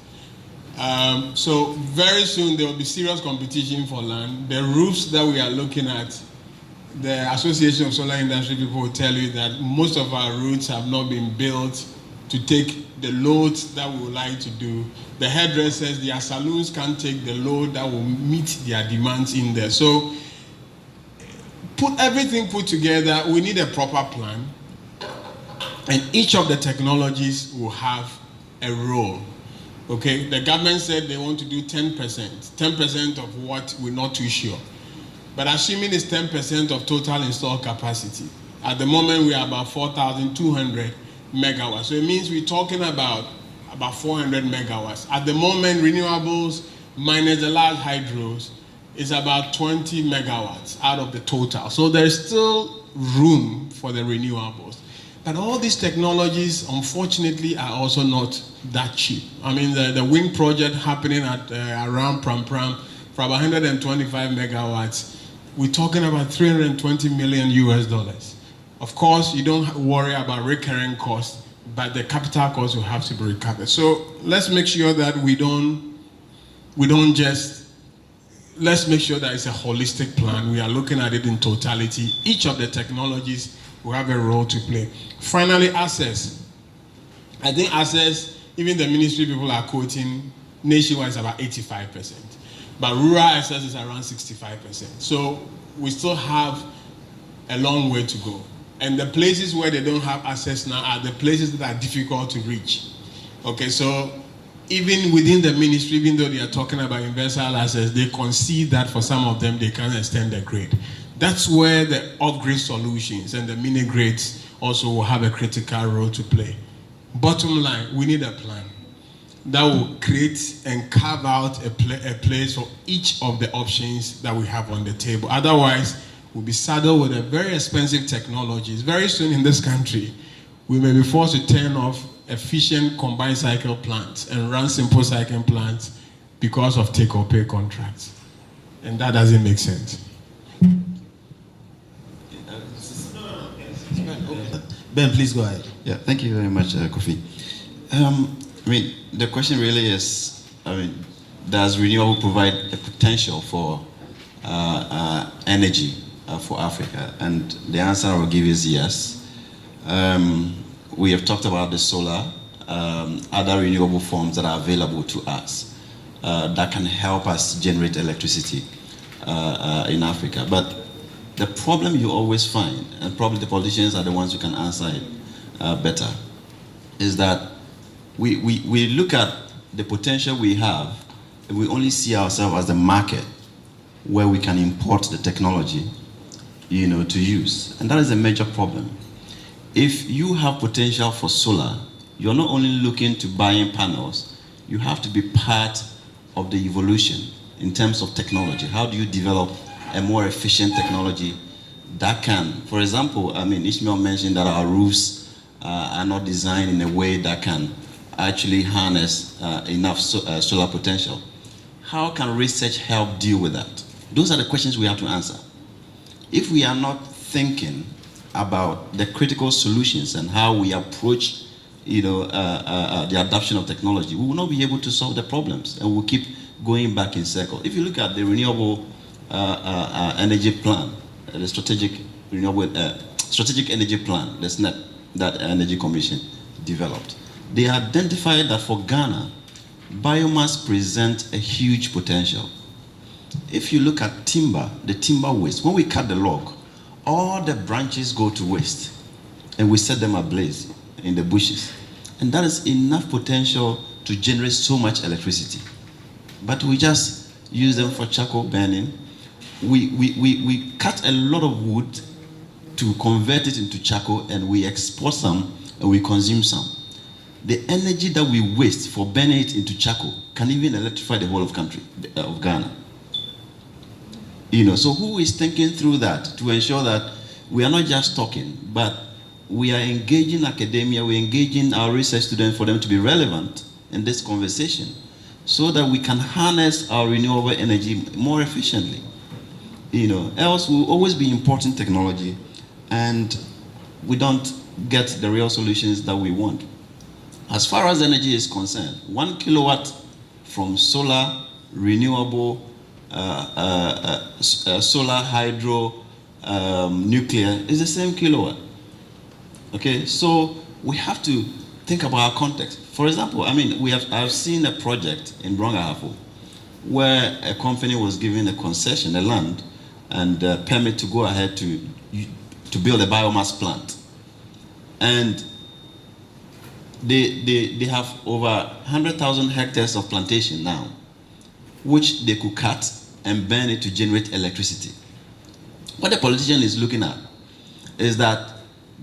So very soon there will be serious competition for land. The roofs that we are looking at, the Association of Solar Industry people will tell you that most of our routes have not been built to take the loads that we would like to do. The hairdressers, their salons can't take the load that will meet their demands in there. So put everything put together, we need a proper plan, and each of the technologies will have a role. Okay, the government said they want to do 10%. 10% of what we're not too sure. But assuming it's 10% of total installed capacity, at the moment we are about 4,200 megawatts. So it means we're talking about 400 megawatts. At the moment, renewables minus the large hydros is about 20 megawatts out of the total. So there's still room for the renewables. But all these technologies, unfortunately, are also not that cheap. I mean, the wind project happening at around Pram Pram for about 125 megawatts, we're talking about $320 million US. Of course, you don't worry about recurring costs, but the capital costs will have to be recovered. So let's make sure that we don't just, let's make sure that it's a holistic plan. We are looking at it in totality. Each of the technologies will have a role to play. Finally, access. I think access, even the ministry people are quoting, nationwide is about 85%. But rural access is around 65%. So we still have a long way to go. And the places where they don't have access now are the places that are difficult to reach. Okay, so even within the ministry, even though they are talking about universal access, they concede that for some of them, they can't extend the grid. That's where the off-grid solutions and the mini-grids also will have a critical role to play. Bottom line, we need a plan that will create and carve out a place for each of the options that we have on the table. Otherwise, we'll be saddled with a very expensive technologies. Very soon in this country, we may be forced to turn off efficient combined cycle plants and run simple cycle plants because of take-or-pay contracts. And that doesn't make sense. Ben, please go ahead. Yeah, thank you very much, Kofi. I mean, the question really is, does renewable provide a potential for energy for Africa? And the answer I will give is yes. We have talked about the solar, other renewable forms that are available to us that can help us generate electricity in Africa. But the problem you always find, and probably the politicians are the ones who can answer it better, is that we look at the potential we have, and we only see ourselves as the market where we can import the technology, to use. And that is a major problem. If you have potential for solar, you're not only looking to buying panels, you have to be part of the evolution in terms of technology. How do you develop a more efficient technology that can, for example, Ishmael mentioned that our roofs are not designed in a way that can actually harness enough solar potential. How can research help deal with that? Those are the questions we have to answer. If we are not thinking about the critical solutions and how we approach the adoption of technology, we will not be able to solve the problems, and we'll keep going back in circles. If you look at the renewable energy plan, the strategic energy plan, the SNEP, that Energy Commission developed, they identified that for Ghana, biomass presents a huge potential. If you look at timber, the timber waste, when we cut the log, all the branches go to waste, and we set them ablaze in the bushes. And that is enough potential to generate so much electricity. But we just use them for charcoal burning. We cut a lot of wood to convert it into charcoal, and we export some and we consume some. The energy that we waste for burning it into charcoal can even electrify the whole of Ghana. So who is thinking through that to ensure that we are not just talking, but we are engaging academia, we're engaging our research students for them to be relevant in this conversation so that we can harness our renewable energy more efficiently. Else we'll always be importing technology, and we don't get the real solutions that we want. As far as energy is concerned, 1 kilowatt from solar, renewable, solar, hydro, nuclear is the same kilowatt. Okay, so we have to think about our context. For example, I mean, I've seen a project in Brongahafo where a company was given a concession, a land, and a permit to go ahead to build a biomass plant. And they have over 100,000 hectares of plantation now, which they could cut and burn it to generate electricity. What the politician is looking at is that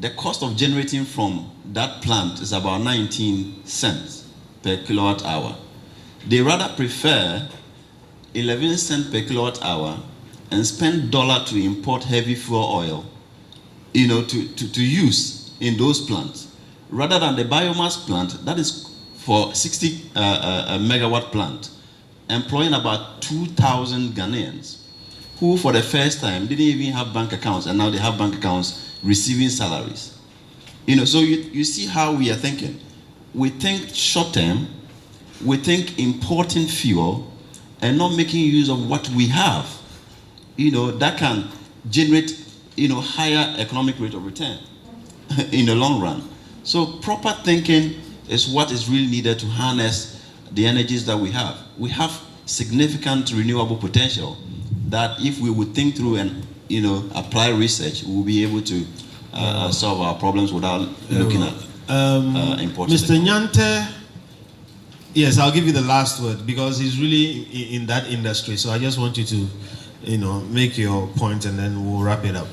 the cost of generating from that plant is about 19 cents per kilowatt hour. They rather prefer 11 cents per kilowatt hour and spend $1 to import heavy fuel oil, to use in those plants, rather than the biomass plant that is for 60 megawatt plant, employing about 2,000 Ghanaians, who for the first time didn't even have bank accounts, and now they have bank accounts receiving salaries. So you see how we are thinking. We think short term, we think importing fuel and not making use of what we have, that can generate, higher economic rate of return in the long run. So proper thinking is what is really needed to harness the energies that we have. We have significant renewable potential that if we would think through and apply research, we will be able to solve our problems without looking at importing. Mr. Nyante, yes, I'll give you the last word because he's really in that industry. So I just want you to, make your point and then we'll wrap it up.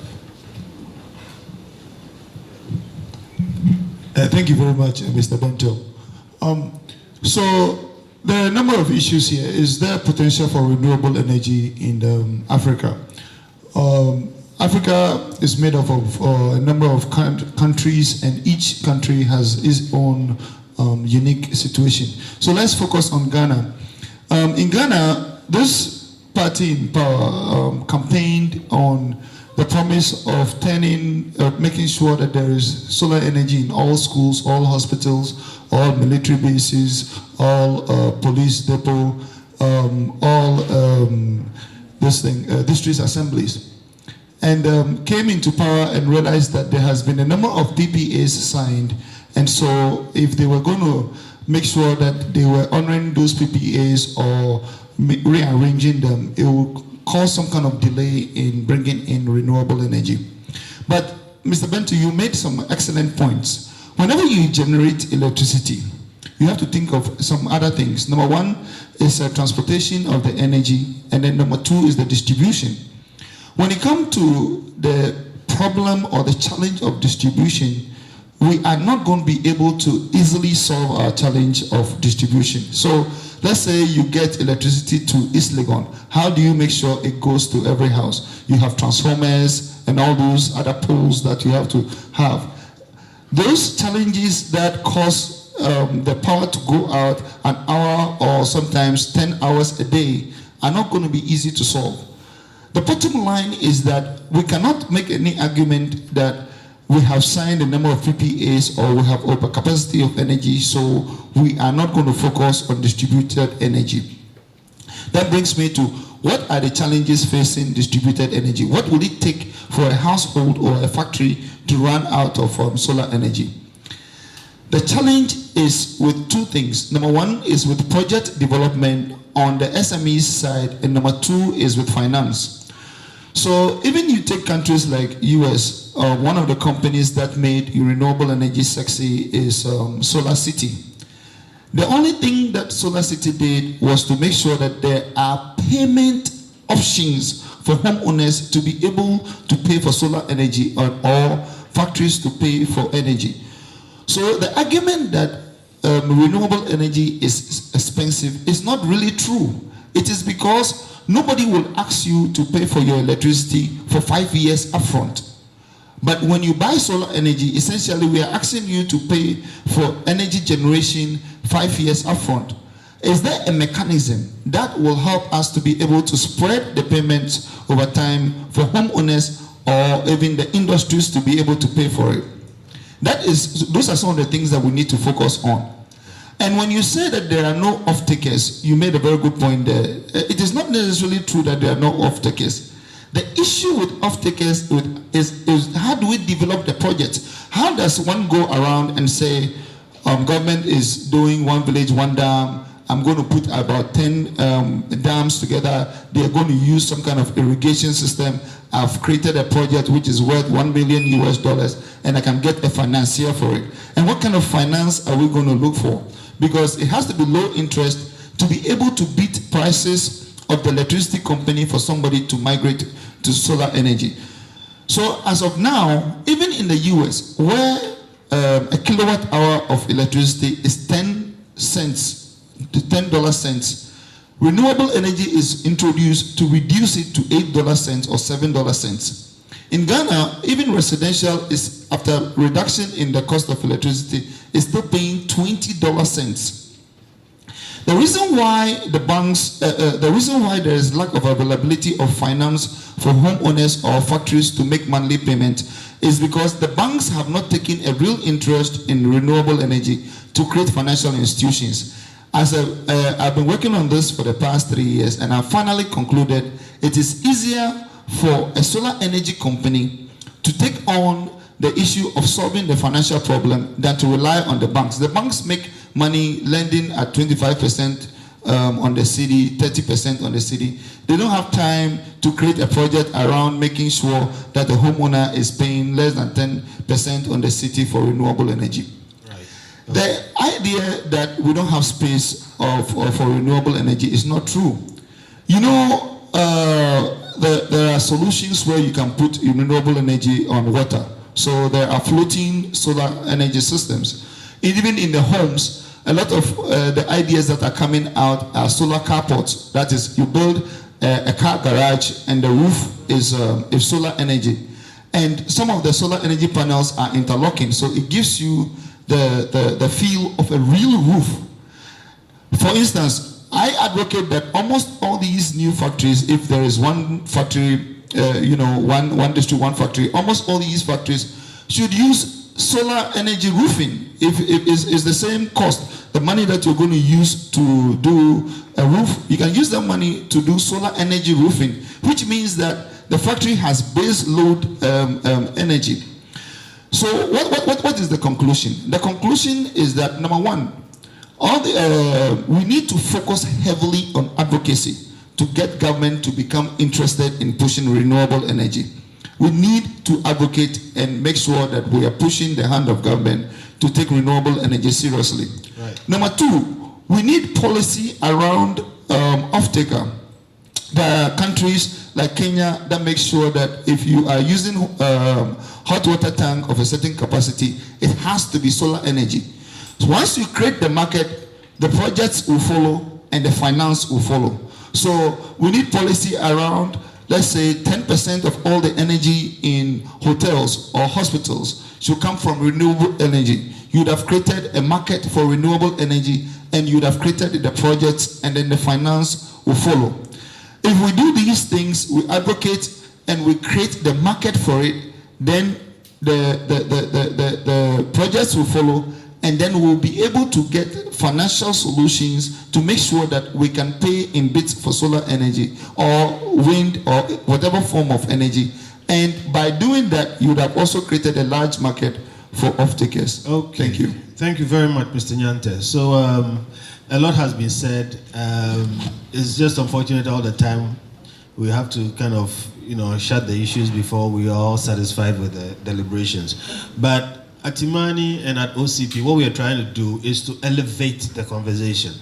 Thank you very much, Mr. Bento. So there are a number of issues here. Is there potential for renewable energy in Africa? Africa is made up of a number of countries, and each country has its own unique situation. So let's focus on Ghana. In Ghana, this party in power campaigned on the promise of making sure that there is solar energy in all schools, all hospitals, all military bases, all police depot, all district assemblies. And came into power and realized that there has been a number of PPAs signed. And so if they were going to make sure that they were honoring those PPAs or rearranging them, it would cause some kind of delay in bringing in renewable energy. But Mr. Bento, you made some excellent points. Whenever you generate electricity, you have to think of some other things. Number one is transportation of the energy, and then number two is the distribution. When it comes to the problem or the challenge of distribution, we are not going to be able to easily solve our challenge of distribution. So let's say you get electricity to East Legon. How do you make sure it goes to every house? You have transformers and all those other poles that you have to have. Those challenges that cause the power to go out an hour or sometimes 10 hours a day are not going to be easy to solve. The bottom line is that we cannot make any argument that we have signed a number of PPAs or we have overcapacity of energy, so we are not going to focus on distributed energy. That brings me to what are the challenges facing distributed energy? What will it take for a household or a factory to run out of solar energy? The challenge is with two things. Number one is with project development on the SMEs side, and number two is with finance. So even you take countries like US, one of the companies that made renewable energy sexy is Solar City. The only thing that Solar City did was to make sure that there are payment options for homeowners to be able to pay for solar energy or factories to pay for energy. So the argument that renewable energy is expensive is not really true. It is because nobody will ask you to pay for your electricity for 5 years upfront. But when you buy solar energy, essentially we are asking you to pay for energy generation 5 years upfront. Is there a mechanism that will help us to be able to spread the payments over time for homeowners or even the industries to be able to pay for it? Those are some of the things that we need to focus on. And when you say that there are no off-takers, you made a very good point there. It is not necessarily true that there are no off-takers. The issue with off-takers is how do we develop the project? How does one go around and say, government is doing one village, one dam, I'm going to put about 10 dams together. They are going to use some kind of irrigation system. I've created a project which is worth $1 million US, and I can get a financier for it. And what kind of finance are we going to look for? Because it has to be low interest to be able to beat prices of the electricity company for somebody to migrate to solar energy. So as of now, even in the US, where a kilowatt hour of electricity is 10 cents to $10 cents, renewable energy is introduced to reduce it to $8 cents or $7 cents. In Ghana, even residential is, after reduction in the cost of electricity, is still paying $20 cents. The reason why the banks, the reason why there is lack of availability of finance for homeowners or factories to make monthly payment is because the banks have not taken a real interest in renewable energy to create financial institutions. I've been working on this for the past 3 years, and I finally concluded it is easier for a solar energy company to take on the issue of solving the financial problem than to rely on the banks. The banks make money lending at 25% on the city, 30% on the city. They don't have time to create a project around making sure that the homeowner is paying less than 10% on the city for renewable energy. The idea that we don't have space for renewable energy is not true. You know, there are solutions where you can put renewable energy on water. So there are floating solar energy systems. Even in the homes, a lot of the ideas that are coming out are solar carports. That is, you build a car garage and the roof is solar energy. And some of the solar energy panels are interlocking, so it gives you the feel of a real roof. For instance, I advocate that almost all these new factories, if there is one factory, one district, one factory, almost all these factories should use solar energy roofing. If it's the same cost, the money that you're going to use to do a roof, you can use that money to do solar energy roofing, which means that the factory has base load energy. So what is the conclusion? The conclusion is that, number one, we need to focus heavily on advocacy to get government to become interested in pushing renewable energy. We need to advocate and make sure that we are pushing the hand of government to take renewable energy seriously. Right. Number two, we need policy around off-taker. There are countries like Kenya that make sure that if you are using hot water tank of a certain capacity, it has to be solar energy. So once you create the market, the projects will follow and the finance will follow. So we need policy around, let's say 10% of all the energy in hotels or hospitals should come from renewable energy. You'd have created a market for renewable energy and you'd have created the projects and then the finance will follow. If we do these things, we advocate and we create the market for it, then the projects will follow, and then we'll be able to get financial solutions to make sure that we can pay in bits for solar energy or wind or whatever form of energy. And by doing that, you would have also created a large market for off-takers. Okay. Thank you. Thank you very much, Mr. Nyante. So a lot has been said. It's just unfortunate all the time we have to kind of, shut the issues before we are all satisfied with the deliberations. But at IMANI and at OCP, what we are trying to do is to elevate the conversation,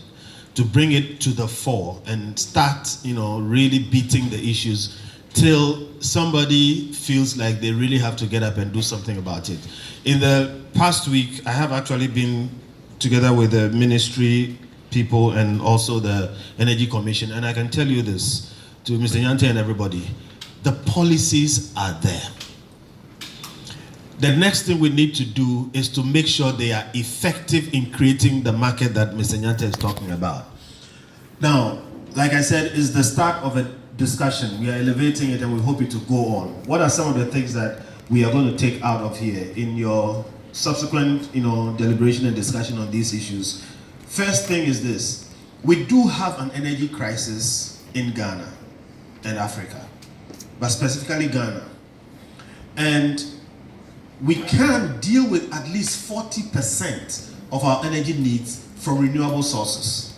to bring it to the fore and start, really beating the issues till somebody feels like they really have to get up and do something about it. In the past week, I have actually been together with the ministry people and also the Energy Commission, and I can tell you this to Mr. Nyante and everybody, the policies are there. The next thing we need to do is to make sure they are effective in creating the market that Mr. Nyante is talking about. Now, like I said, it's the start of a discussion. We are elevating it and we hope it to go on. What are some of the things that we are going to take out of here in your subsequent, deliberation and discussion on these issues. First thing is this: we do have an energy crisis in Ghana and Africa, but specifically Ghana. And we can deal with at least 40% of our energy needs from renewable sources.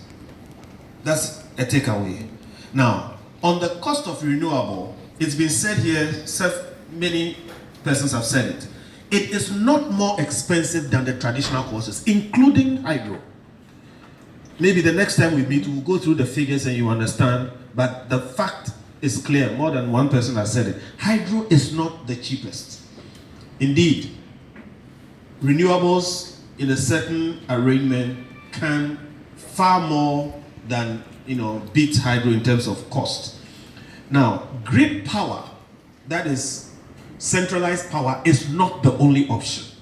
That's a takeaway. Now, on the cost of renewable, it's been said here, many persons have said it. It is not more expensive than the traditional courses, including hydro. Maybe the next time we meet, we'll go through the figures and you understand, but the fact is clear. More than one person has said it. Hydro is not the cheapest. Indeed, renewables in a certain arrangement can far more than beat hydro in terms of cost. Now, grid power, that is centralized power, is not the only option.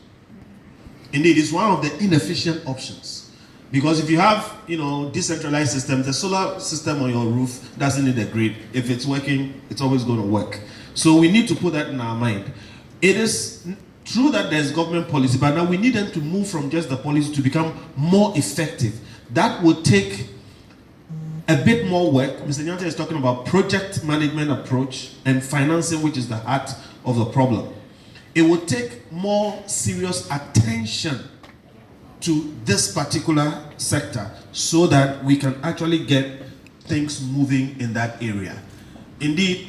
Indeed, it's one of the inefficient options. Because if you have, decentralized systems, the solar system on your roof doesn't need a grid. If it's working, it's always going to work. So we need to put that in our mind. It is true that there's government policy, but now we need them to move from just the policy to become more effective. That would take a bit more work. Mr. Nyante is talking about project management approach and financing, which is the heart of the problem. It would take more serious attention to this particular sector so that we can actually get things moving in that area. Indeed,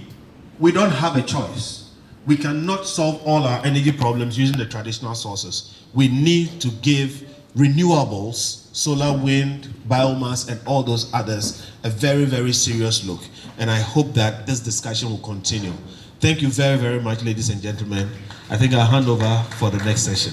we don't have a choice. We cannot solve all our energy problems using the traditional sources. We need to give renewables, solar, wind, biomass, and all those others a very, very serious look. And I hope that this discussion will continue. Thank you very, very much, ladies and gentlemen. I think I'll hand over for the next session.